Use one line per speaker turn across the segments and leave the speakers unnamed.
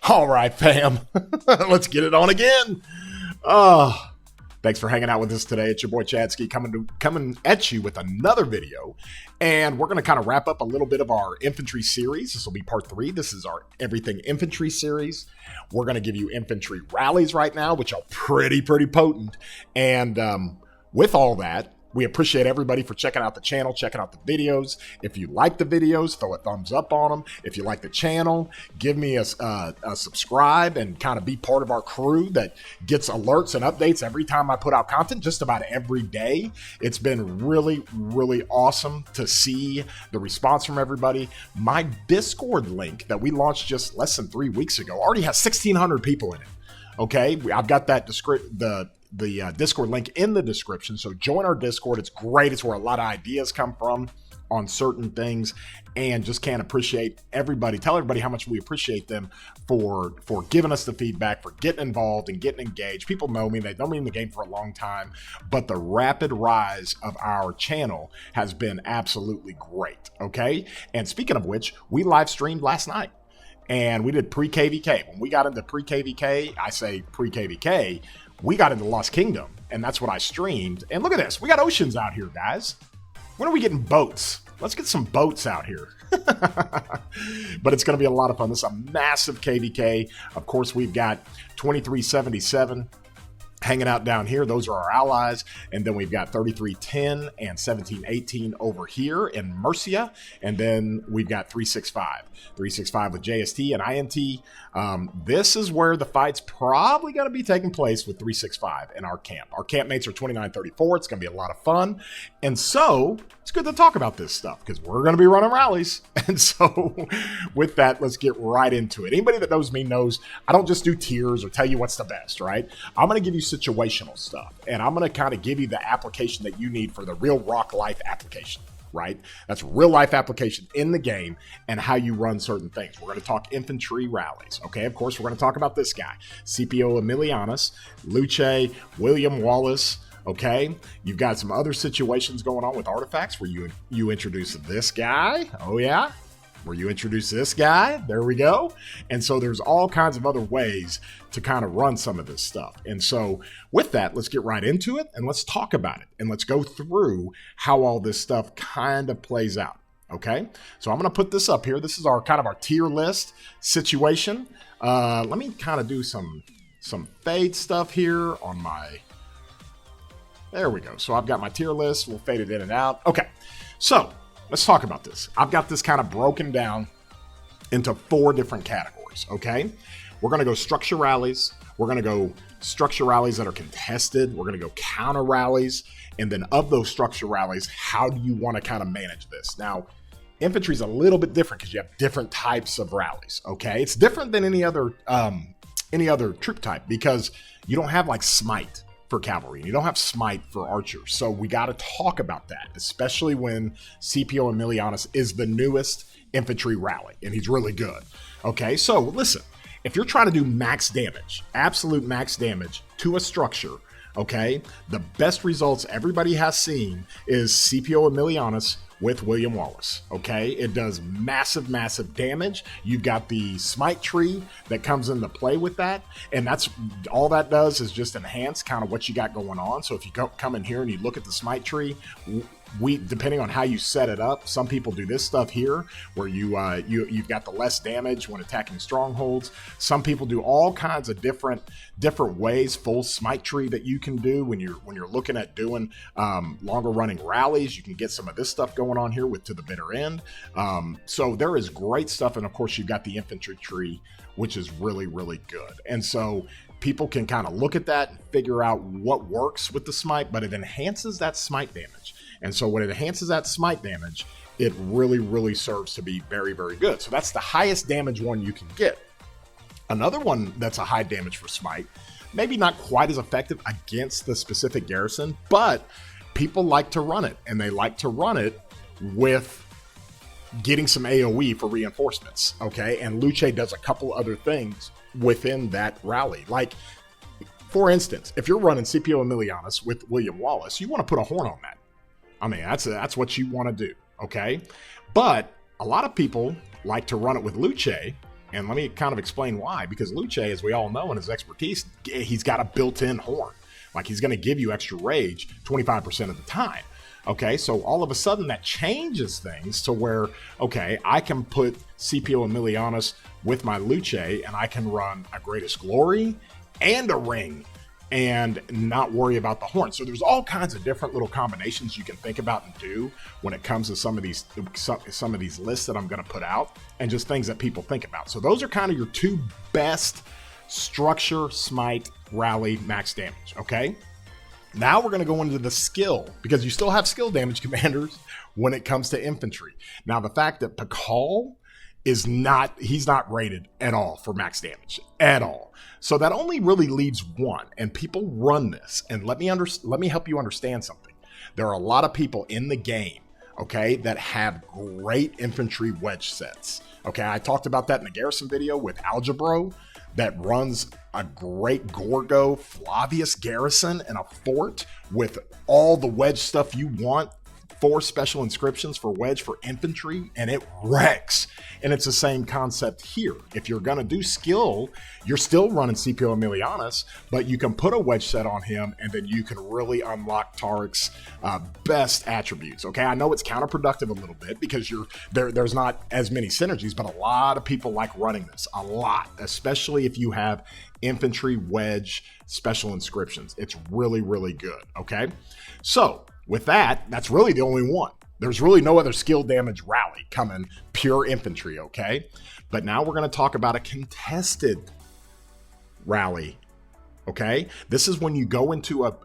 All right, fam. Let's get it on again. Thanks for hanging out with us today. It's your boy Chadsky coming at you with another video. And we're going to kind of wrap up a little bit of our infantry series. This will be part 3. This is our Everything Infantry series. We're going to give you infantry rallies right now, which are pretty potent. And with all that, we appreciate everybody for checking out the channel, checking out the videos. If you like the videos, throw a thumbs up on them. If you like the channel, give me a subscribe and kind of be part of our crew that gets alerts and updates every time I put out content, just about every day. It's been really awesome to see the response from everybody. My Discord link that we launched just less than 3 weeks ago already has 1,600 people in it. Okay, I've got that the Discord link in the description. So join our Discord. It's great. It's where a lot of ideas come from on certain things, and just can't appreciate everybody. Tell everybody how much we appreciate them for giving us the feedback, for getting involved and getting engaged. People know me. They've known me in the game for a long time, but the rapid rise of our channel has been absolutely great. Okay. And speaking of which, we live streamed last night. And we did pre-KVK. When we got into pre-KVK, I say pre-KVK, we got into Lost Kingdom, and that's what I streamed. And look at this. We got oceans out here, guys. When are we getting boats? Let's get some boats out here. But it's going to be a lot of fun. This is a massive KVK. Of course, we've got 2377 hanging out down here. Those are our allies. And then we've got 3310 and 1718 over here in Murcia. And then we've got 365. 365 with JST and INT. This is where the fight's probably going to be taking place with 365 in our camp. Our campmates are 2934. It's going to be a lot of fun. And so it's good to talk about this stuff because we're going to be running rallies. And so with that, let's get right into it. Anybody that knows me knows I don't just do tiers or tell you what's the best, right? I'm going to give you situational stuff, and I'm going to kind of give you the application that you need for the real rock life application, right? That's real life application in the game and how you run certain things. We're going to talk infantry rallies. Okay. Of course, we're going to talk about this guy, Scipio Emilianus, Luce, William Wallace. Okay. You've got some other situations going on with artifacts where you introduce this guy. Oh yeah. Where you introduce this guy, there we go. And so there's all kinds of other ways to kind of run some of this stuff. And so with that, let's get right into it and let's talk about it. And let's go through how all this stuff kind of plays out. Okay. So I'm going to put this up here. This is our kind of our tier list situation. Let me kind of do some fade stuff here on my, there we go. So I've got my tier list. We'll fade it in and out. Okay. So let's talk about this. I've got this kind of broken down into 4 different categories, okay? We're going to go structure rallies. We're going to go structure rallies that are contested. We're going to go counter rallies. And then of those structure rallies, how do you want to kind of manage this? Now, infantry is a little bit different because you have different types of rallies, okay? It's different than any other troop type because you don't have like smite for cavalry. You don't have smite for archers. So we got to talk about that, especially when Scipio Emilianus is the newest infantry rally and he's really good. Okay, so listen, if you're trying to do max damage, absolute max damage to a structure, okay, the best results everybody has seen is Scipio Emilianus with William Wallace. Okay, it does massive damage. You've got the smite tree that comes into play with that, and that's all that does is just enhance kind of what you got going on. So if you come in here and you look at the smite tree, we depending on how you set it up, some people do this stuff here where you've got the less damage when attacking strongholds. Some people do all kinds of different ways, full smite tree that you can do when you're looking at doing longer running rallies. You can get some of this stuff going on here with to the bitter end. So there is great stuff, and of course you've got the infantry tree, which is really good. And so people can kind of look at that and figure out what works with the smite, but it enhances that smite damage. And so when it enhances that smite damage, it really serves to be very good. So that's the highest damage one you can get. Another one that's a high damage for smite, maybe not quite as effective against the specific garrison, but people like to run it, and they like to run it with getting some AoE for reinforcements. Okay, and Luce does a couple other things within that rally. Like, for instance, if you're running Scipio Emilianus with William Wallace, you want to put a horn on that. I mean, that's what you want to do, okay? But a lot of people like to run it with Luce And let me kind of explain why. Because Luce, as we all know in his expertise, he's got a built-in horn. Like, he's going to give you extra rage 25% of the time. Okay, so all of a sudden that changes things to where, okay, I can put Scipio Emilianus with my Luce, and I can run a Greatest Glory and a Ring and not worry about the horn. So there's all kinds of different little combinations you can think about and do when it comes to some of these lists that I'm going to put out, and just things that people think about. So those are kind of your two best structure, smite, rally, max damage. Okay. Now we're going to go into the skill, because you still have skill damage commanders when it comes to infantry. Now, the fact that Pakal he's not rated at all for max damage at all. So that only really leaves one, and people run this. And let me help you understand something. There are a lot of people in the game, okay, that have great infantry wedge sets. Okay, I talked about that in the Garrison video with Algebro, that runs a great Gorgo Flavius Garrison and a fort with all the wedge stuff you want, 4 special inscriptions for wedge for infantry, and it wrecks. And it's the same concept here. If you're going to do skill, you're still running Scipio Emilianus, but you can put a wedge set on him, and then you can really unlock Tariq's best attributes. Okay, I know it's counterproductive a little bit because there's not as many synergies, but a lot of people like running this, a lot, especially if you have infantry wedge special inscriptions. It's really, really good. Okay, so with that, that's really the only one. There's really no other skill damage rally coming pure infantry, okay? But now we're going to talk about a contested rally, okay? This is when you go into a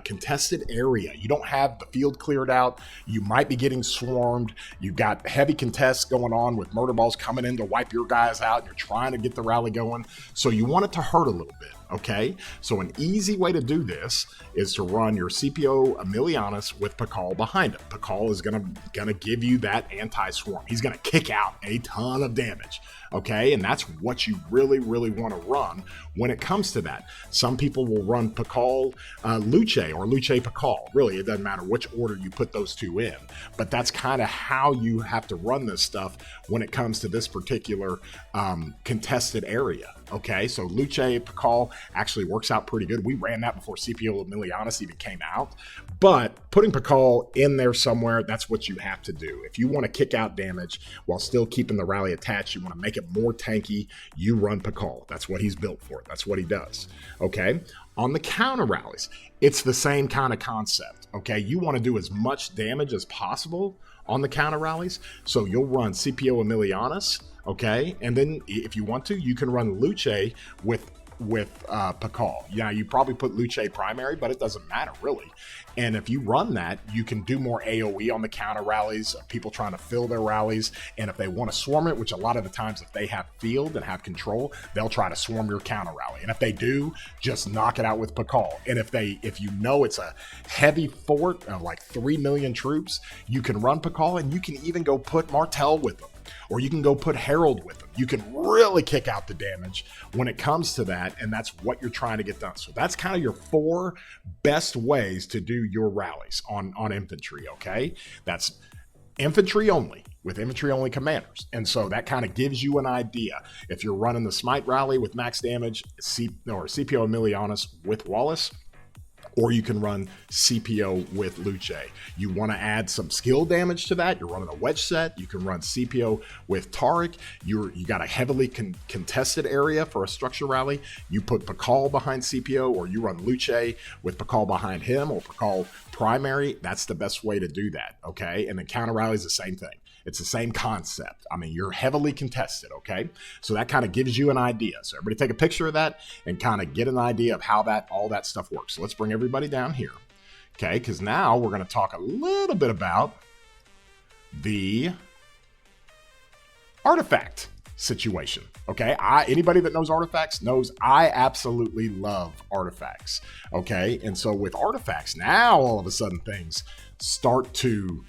contested area. You don't have the field cleared out. You might be getting swarmed. You've got heavy contests going on with murder balls coming in to wipe your guys out. You're trying to get the rally going. So you want it to hurt a little bit. Okay, so an easy way to do this is to run your Scipio Emilianus with Pakal behind him. Pakal is gonna give you that anti-swarm. He's gonna kick out a ton of damage. Okay, and that's what you really, really want to run when it comes to that. Some people will run Pakal Luce or Luce Pakal. Really, it doesn't matter which order you put those two in, but that's kind of how you have to run this stuff when it comes to this particular contested area. Okay, so Luce Pakal actually works out pretty good. We ran that before Scipio Emilianus even came out, but putting Pakal in there somewhere, that's what you have to do. If you want to kick out damage while still keeping the rally attached, you want to make it more tanky, you run Pakal. That's what he's built for. That's what he does. Okay, on the counter rallies, it's the same kind of concept. Okay, you want to do as much damage as possible on the counter rallies, so you'll run Scipio Emilianus. Okay, and then if you want to, you can run Luce with Pakal. Yeah, you probably put Luce primary, but it doesn't matter really. And if you run that, you can do more AoE on the counter rallies, people trying to fill their rallies. And if they want to swarm it, which a lot of the times if they have field and have control, they'll try to swarm your counter rally. And if they do, just knock it out with Pakal. And if you know it's a heavy fort of like 3 million troops, you can run Pakal, and you can even go put Martel with them. Or you can go put Herald with them. You can really kick out the damage when it comes to that, and that's what you're trying to get done. So that's kind of your 4 best ways to do your rallies on infantry, okay? That's infantry only, with infantry only commanders. And so that kind of gives you an idea. If you're running the Smite rally with max damage, or Scipio Emilianus with Wallace, or you can run Scipio with Luce. You want to add some skill damage to that, you're running a wedge set, you can run Scipio with Tariq. You got a heavily contested area for a structure rally, you put Pakal behind Scipio, or you run Luce with Pakal behind him, or Pakal primary. That's the best way to do that, okay? And then counter rally is the same thing. It's the same concept. I mean, you're heavily contested, okay? So that kind of gives you an idea. So everybody take a picture of that and kind of get an idea of how all that stuff works. So let's bring everybody down here, okay? Because now we're going to talk a little bit about the artifact situation, okay? Anybody that knows artifacts knows I absolutely love artifacts, okay? And so with artifacts, now all of a sudden things start to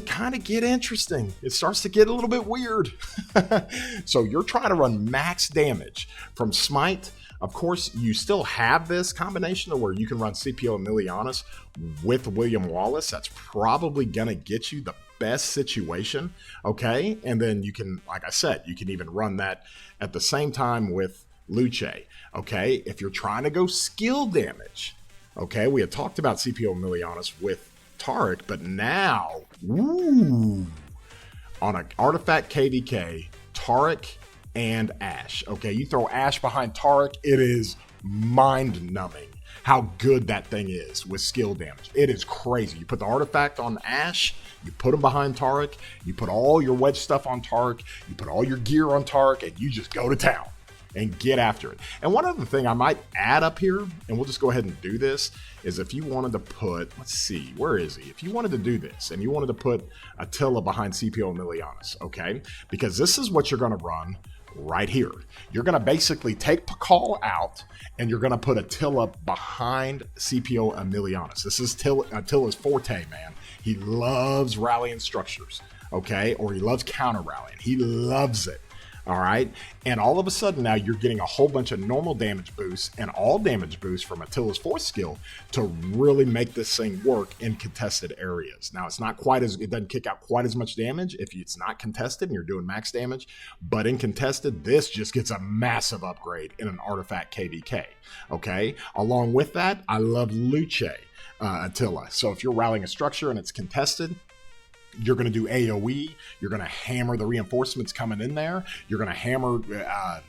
kind of get interesting. It starts to get a little bit weird. So you're trying to run max damage from Smite. Of course, you still have this combination of where you can run Scipio Emilianus with William Wallace. That's probably going to get you the best situation, okay? And then you can, like I said, you can even run that at the same time with Luce, okay? If you're trying to go skill damage, okay? We had talked about Scipio Emilianus with Tariq, but now, ooh, on an artifact KVK, Tariq and Ash, okay? You throw Ash behind Tariq, it is mind-numbing how good that thing is with skill damage. It is crazy. You put the artifact on Ash, you put him behind Tariq, you put all your wedge stuff on Tariq, you put all your gear on Tariq, and you just go to town and get after it. And one other thing I might add up here, and we'll just go ahead and do this, is if you wanted to put, let's see, where is he? If you wanted to do this, and you wanted to put Attila behind Scipio Emilianus, okay? Because this is what you're going to run right here. You're going to basically take Pakal out, and you're going to put Attila behind Scipio Emilianus. This is Attila's forte, man. He loves rallying structures, okay? Or he loves counter-rallying. He loves it, all right? And all of a sudden now you're getting a whole bunch of normal damage boosts and all damage boosts from Attila's fourth skill to really make this thing work in contested areas. Now, it's not quite as, it doesn't kick out quite as much damage if it's not contested and you're doing max damage, but in contested, this just gets a massive upgrade in an artifact KVK, okay? Along with that, I love Luce Attila. So if you're rallying a structure and it's contested, you're going to do AoE. You're going to hammer the reinforcements coming in there. You're going to hammer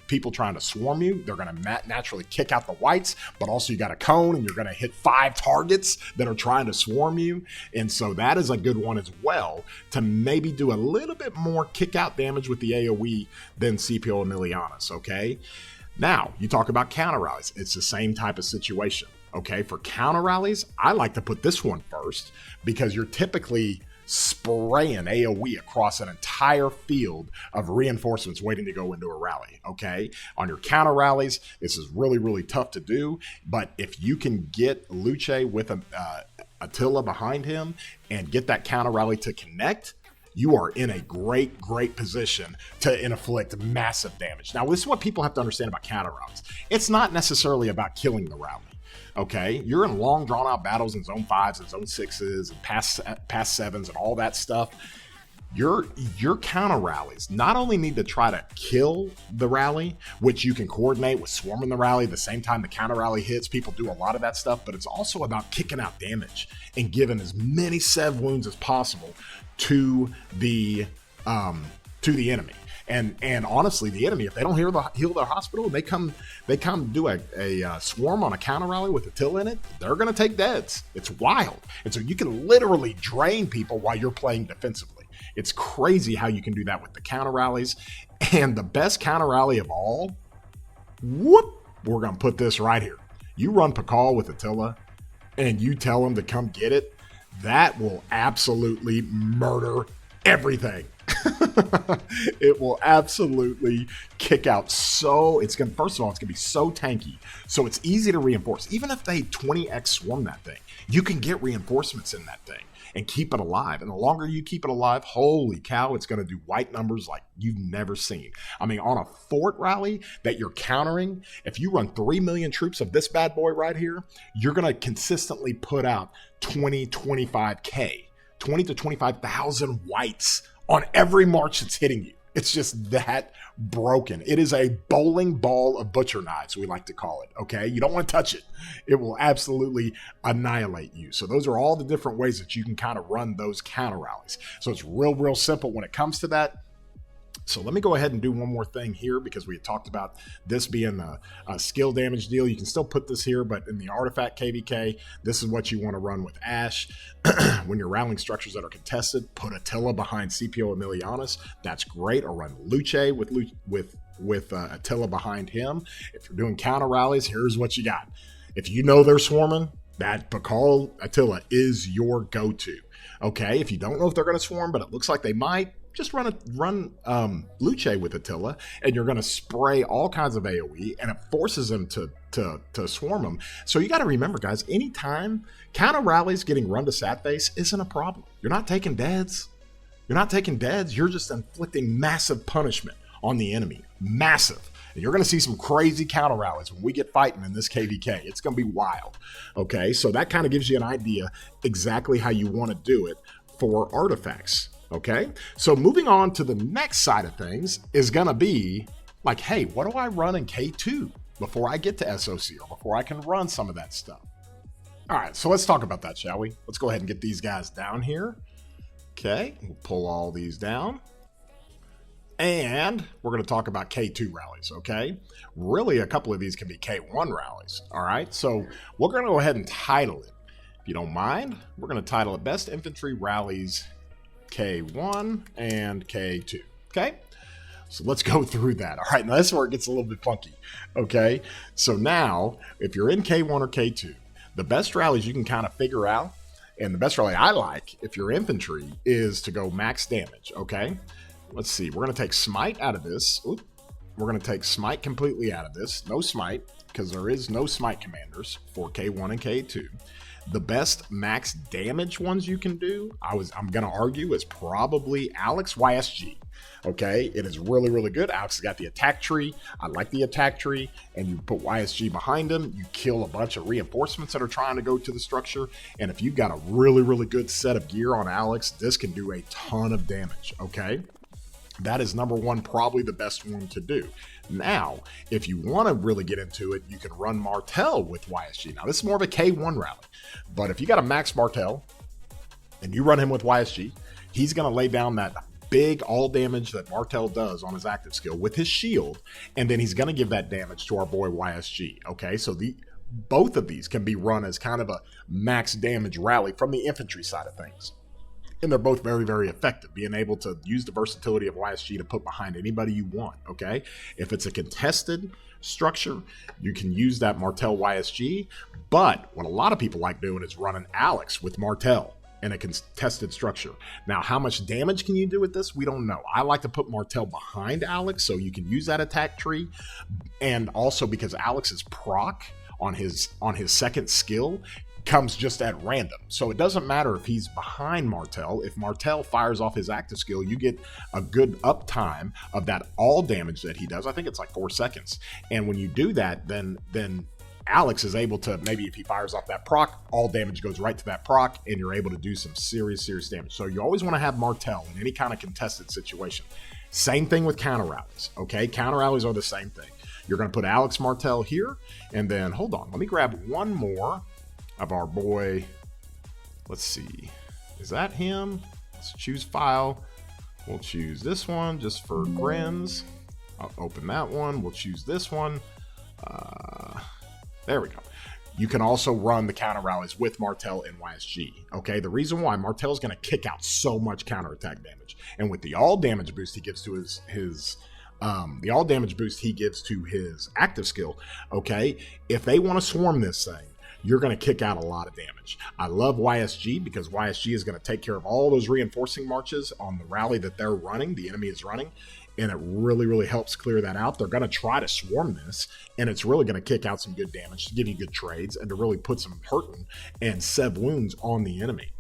people trying to swarm you. They're going to naturally kick out the whites, but also you got a cone and you're going to hit 5 targets that are trying to swarm you. And so that is a good one as well to maybe do a little bit more kick out damage with the AoE than Scipio Emilianus, okay? Now, you talk about counter rallies. It's the same type of situation, okay? For counter rallies, I like to put this one first because you're typically spraying AoE across an entire field of reinforcements waiting to go into a rally, okay? On your counter rallies, this is really, really tough to do, but if you can get Luce with Attila behind him and get that counter rally to connect, you are in a great, great position to inflict massive damage. Now, this is what people have to understand about counter rallies. It's not necessarily about killing the rally. Okay, you're in long drawn out battles in zone 5s and zone 6s and past 7s and all that stuff. Your counter rallies not only need to try to kill the rally, which you can coordinate with swarming the rally the same time the counter rally hits. People do a lot of that stuff, but it's also about kicking out damage and giving as many sev wounds as possible to the enemy. And honestly, the enemy, if they don't heal their hospital, they come do a swarm on a counter rally with Attila in it, they're going to take deads. It's wild. And so you can literally drain people while you're playing defensively. It's crazy how you can do that with the counter rallies. And the best counter rally of all, we're going to put this right here. You run Pakal with Attila and you tell him to come get it. That will absolutely murder everything. It will absolutely kick out. So it's going to, first of all, it's going to be so tanky. So it's easy to reinforce. Even if they 20x swarm that thing, you can get reinforcements in that thing and keep it alive. And the longer you keep it alive, holy cow, it's going to do white numbers like you've never seen. I mean, on a fort rally that you're countering, if you run 3 million troops of this bad boy right here, you're going to consistently put out 25K, 20 to 25,000 whites on every march that's hitting you. It's just that broken. It is a bowling ball of butcher knives, we like to call it, okay? You don't want to touch it. It will absolutely annihilate you. So those are all the different ways that you can kind of run those counter rallies. So it's real, real simple when it comes to that. So let me go ahead and do one more thing here because we had talked about this being a skill damage deal. You can still put this here, but in the artifact KVK, this is what you want to run with Ash. When you're rallying structures that are contested, put Attila behind Scipio Emilianus. That's great. Or run Luce with Attila behind him. If you're doing counter rallies, here's what you got. If you know they're swarming, that Pakal Attila is your go-to. Okay, if you don't know if they're going to swarm, but it looks like they might, just run Luce with Attila, and you're going to spray all kinds of AoE, and it forces them to swarm them. So you got to remember, guys, anytime counter rallies getting run to sat face isn't a problem. You're not taking deads. You're just inflicting massive punishment on the enemy. Massive. And you're going to see some crazy counter rallies when we get fighting in this KVK. It's going to be wild. Okay, so that kind of gives you an idea exactly how you want to do it for artifacts. Okay, so moving on to the next side of things is going to be like, hey, what do I run in K2 before I get to SOC or before I can run some of that stuff? All right, so let's talk about that, shall we? Let's go ahead and get these guys down here. Okay, we'll pull all these down. And we're going to talk about K2 rallies, okay? Really, a couple of these can be K1 rallies, all right? So we're going to go ahead and title it. If you don't mind, we're going to title it Best Infantry Rallies K1 and K2, okay? So let's go through that. All right, now this is where it gets a little bit funky, okay? So now, if you're in K1 or K2, the best rallies you can kind of figure out, and the best rally I like, if you're infantry, is to go max damage, okay? Let's see, we're going to take Smite out of this. Oop. We're going to take Smite completely out of this. No Smite, because there is no Smite commanders for K1 and K2. The best max damage ones you can do, I'm going to argue, is probably Alex YSG. Okay, it is really, really good. Alex has got the attack tree. I like the attack tree, and you put YSG behind him. You kill a bunch of reinforcements that are trying to go to the structure. And if you've got a really, really good set of gear on Alex, this can do a ton of damage. Okay, that is number one, probably the best one to do. Now, if you want to really get into it, you can run Martel with YSG. Now, this is more of a K1 rally, but if you got a max Martel and you run him with YSG, he's going to lay down that big all damage that Martel does on his active skill with his shield, and then he's going to give that damage to our boy YSG. Okay, so both of these can be run as kind of a max damage rally from the infantry side of things. And they're both very, very effective, being able to use the versatility of YSG to put behind anybody you want, okay? If it's a contested structure, you can use that Martel YSG, but what a lot of people like doing is running Alex with Martel in a contested structure. Now, how much damage can you do with this? We don't know. I like to put Martel behind Alex so you can use that attack tree, and also because Alex's proc on his second skill comes just at random. So it doesn't matter if he's behind Martel. If Martel fires off his active skill, you get a good uptime of that all damage that he does. I think it's like 4 seconds. And when you do that, then Alex is able to, maybe if he fires off that proc, all damage goes right to that proc, and you're able to do some serious, serious damage. So you always want to have Martel in any kind of contested situation. Same thing with counter-rallies, okay? Counter-rallies are the same thing. You're going to put Alex Martel here, and then, hold on, let me grab one more of our boy. Let's see, is that him? Let's choose file. We'll choose this one just for grins. I'll open that one. We'll choose this one. There we go. You can also run the counter rallies with Martel and YSG. Okay, the reason why Martel is going to kick out so much counterattack damage, and with the all damage boost he gives to his active skill. Okay, if they want to swarm this thing, you're going to kick out a lot of damage. I love YSG because YSG is going to take care of all those reinforcing marches on the rally that they're running, the enemy is running, and it really, really helps clear that out. They're going to try to swarm this, and it's really going to kick out some good damage to give you good trades and to really put some hurting and sev wounds on the enemy.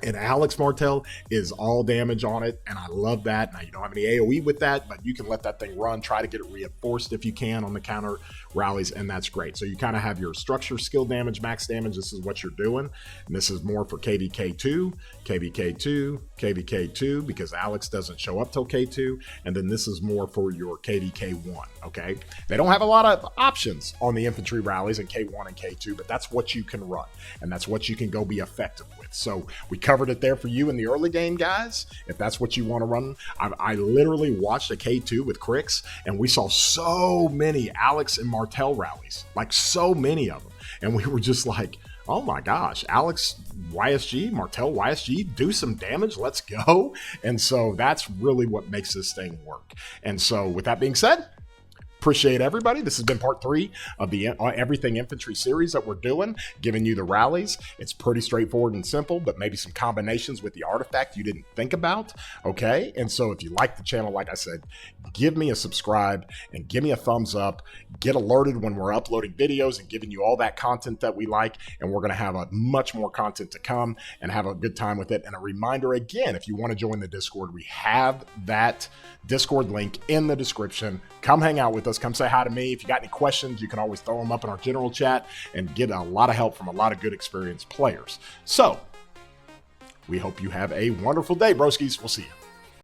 And Alex Martel is all damage on it, and I love that. Now, you don't have any AoE with that, but you can let that thing run, try to get it reinforced if you can on the counter rallies, and that's great. So you kind of have your structure, skill damage, max damage. This is what you're doing, and this is more for KVK2, KVK2, KVK2, because Alex doesn't show up till K2, and then this is more for your KVK1, okay? They don't have a lot of options on the infantry rallies in K1 and K2, but that's what you can run, and that's what you can go be effective with. So we covered it there for you in the early game, guys. If that's what you want to run, I literally watched a K2 with Crix, and we saw so many Alex and Martel rallies, like so many of them. And we were just like, oh my gosh, Alex YSG, Martel YSG, do some damage, let's go. And so that's really what makes this thing work. And so with that being said, appreciate everybody. This has been part 3 of the Everything Infantry series that we're doing, giving you the rallies. It's pretty straightforward and simple, but maybe some combinations with the artifact you didn't think about, okay? And so if you like the channel, like I said, give me a subscribe and give me a thumbs up. Get alerted when we're uploading videos and giving you all that content that we like, and we're going to have a much more content to come and have a good time with it. And a reminder again, if you want to join the Discord, we have that Discord link in the description. Come hang out with us. Come say hi to me. If you got any questions, you can always throw them up in our general chat and get a lot of help from a lot of good experienced players. So We hope you have a wonderful day, broskies. We'll see you.